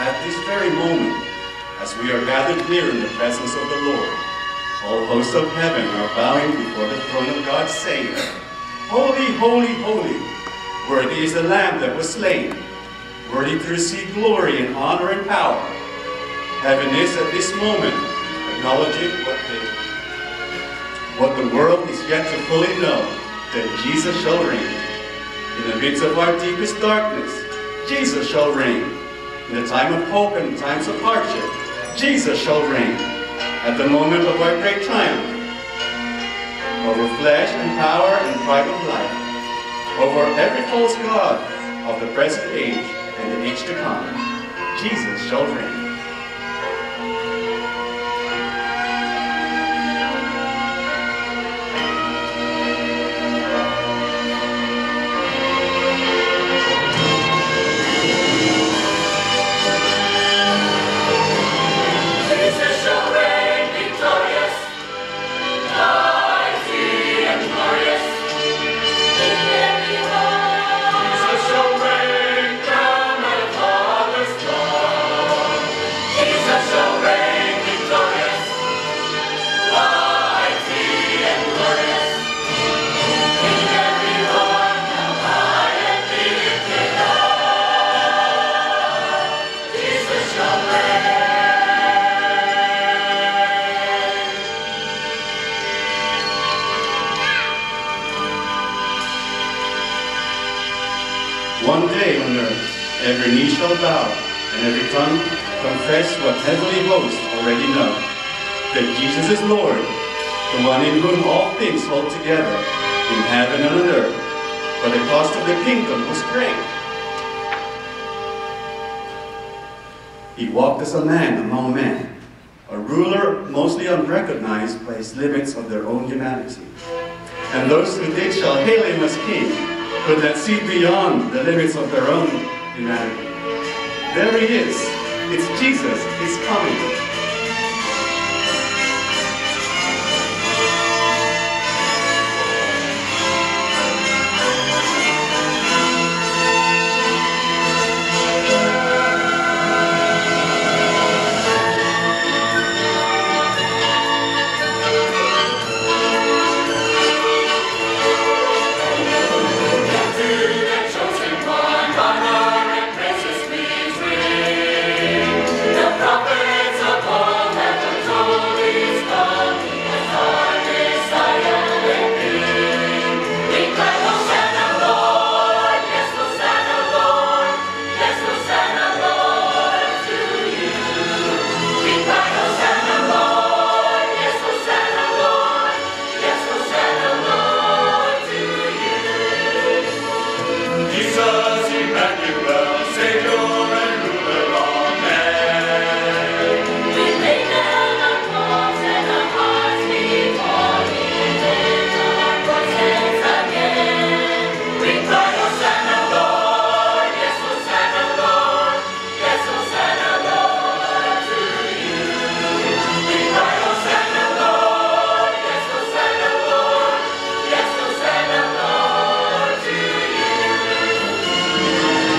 at this very moment, as we are gathered here in the presence of the Lord, all hosts of heaven are bowing before the throne of God, saying, Holy, holy, holy, worthy is the Lamb that was slain, worthy to receive glory and honor and power. Heaven is at this moment acknowledging what the world is yet to fully know, that Jesus shall reign. In the midst of our deepest darkness, Jesus shall reign. In the time of hope and times of hardship, Jesus shall reign. At the moment of our great triumph, over flesh and power and pride of life, over every false god of the present age and the age to come, Jesus shall reign. One day on earth, every knee shall bow, and every tongue confess what heavenly hosts already know, that Jesus is Lord, the one in whom all things hold together, in heaven and on earth, for the cost of the kingdom was great. He walked as a man among men, a ruler mostly unrecognized by his limits of their own humanity. And those who did shall hail him as king, could not see beyond the limits of their own humanity. There he is. It's Jesus. He's coming.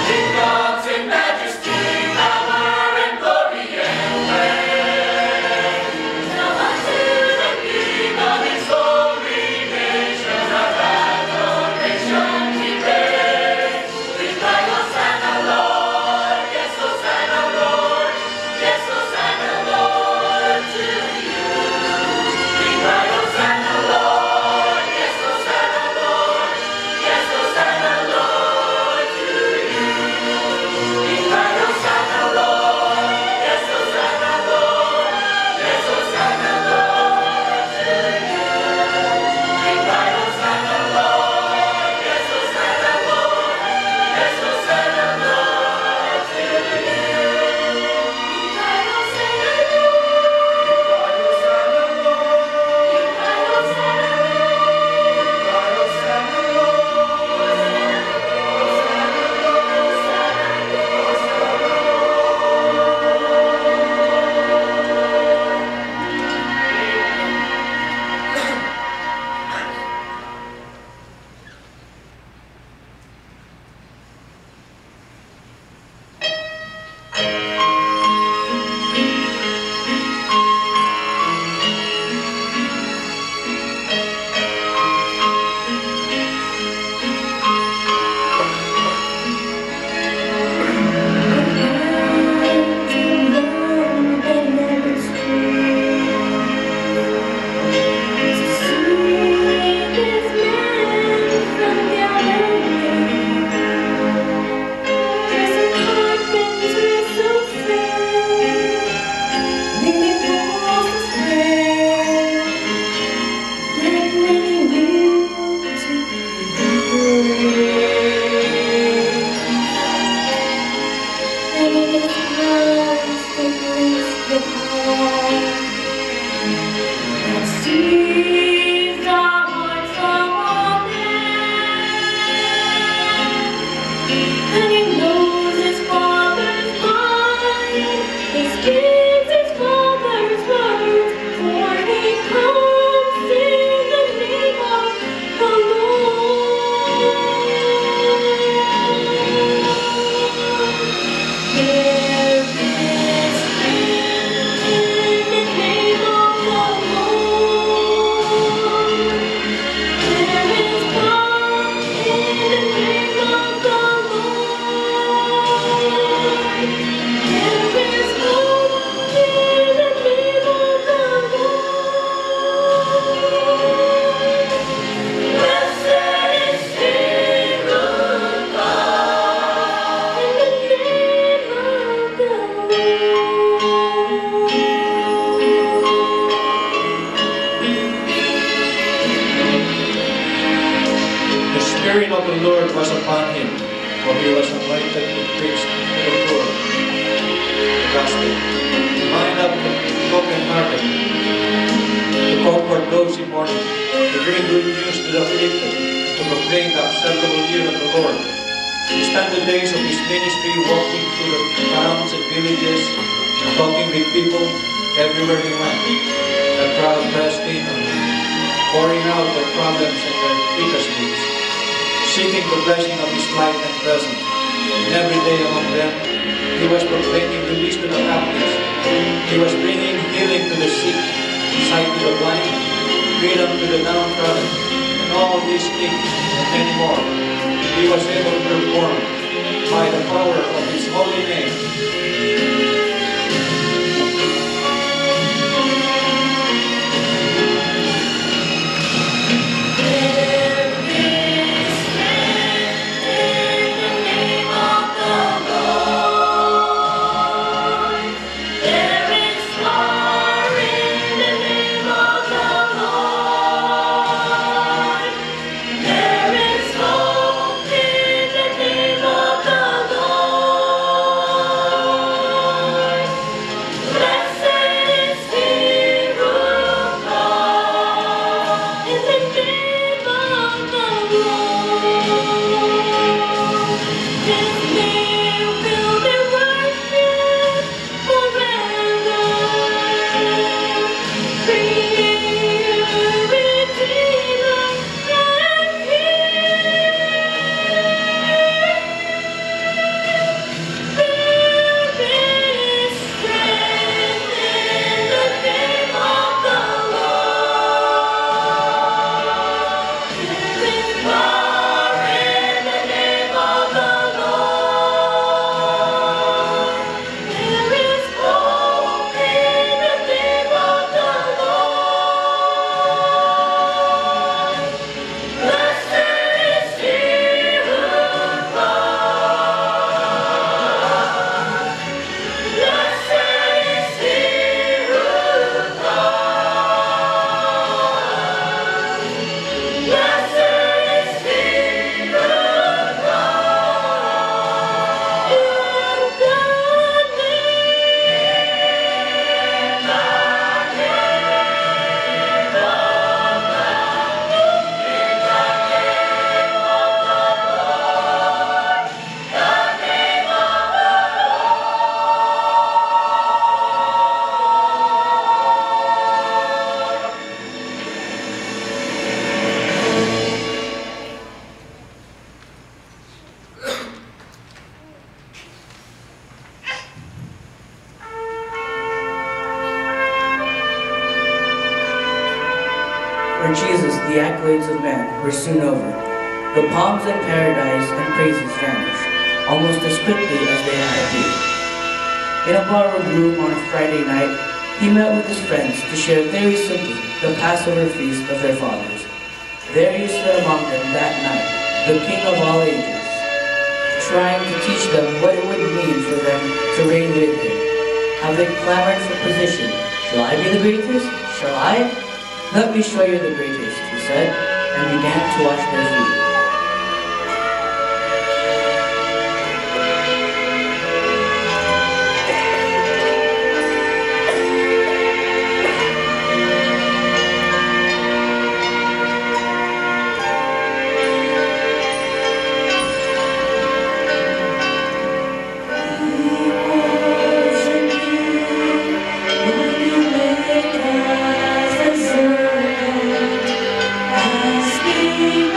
King anointed to preach to the poor the gospel, to bind up the brokenhearted, to comfort those in mourning, to bring good news to the afflicted, to proclaim the acceptable year of the Lord. He spent the days of his ministry walking through the towns and villages, talking with people everywhere he went. The crowd pressed in, pouring out their problems and their deepest needs, seeking the blessing of his life and presence. And every day among them, he was proclaiming release to the captives. He was bringing healing to the sick, sight to the blind, freedom to the downtrodden, and all these things and many more he was able to perform by the power of his holy name. For Jesus, the accolades of man were soon over. The palms of paradise and praises vanished, almost as quickly as they had appeared. In a borrowed room on a Friday night, he met with his friends to share very simply the Passover feast of their fathers. There he stood among them that night, the King of all ages, trying to teach them what it would mean for them to reign with him. How they clamored for position. Shall I be the greatest? Shall I? Let me show you the greatest, he said, and began to wash their feet. Asking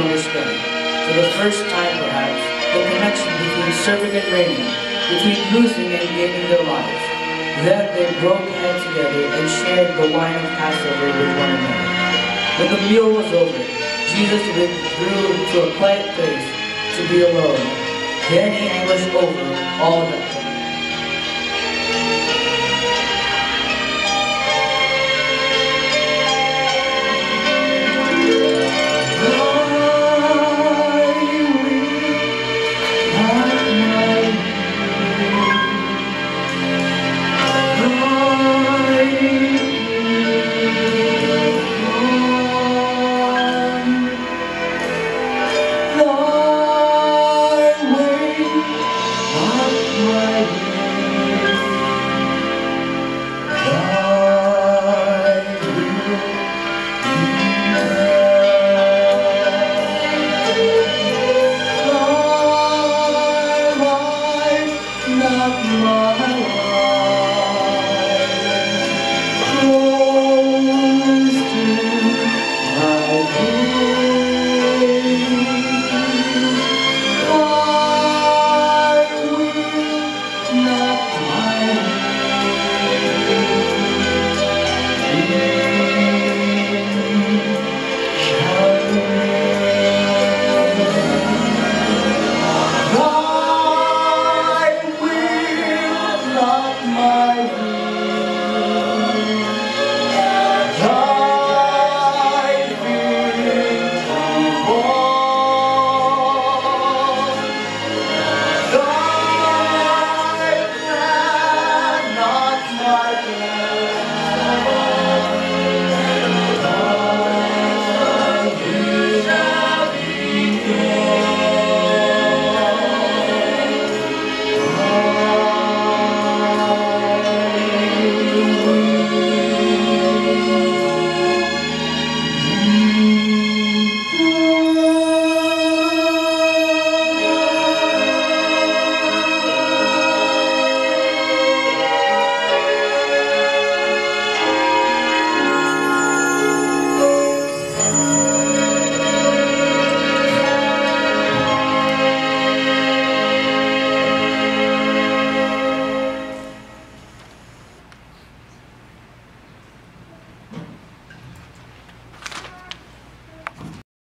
understand, for the first time perhaps, the connection between serving and reigning, between losing and gaining their lives. Then they broke head together and shared the wine of Passover with one another. When the meal was over, Jesus withdrew to a quiet place to be alone. Then he anguished over all that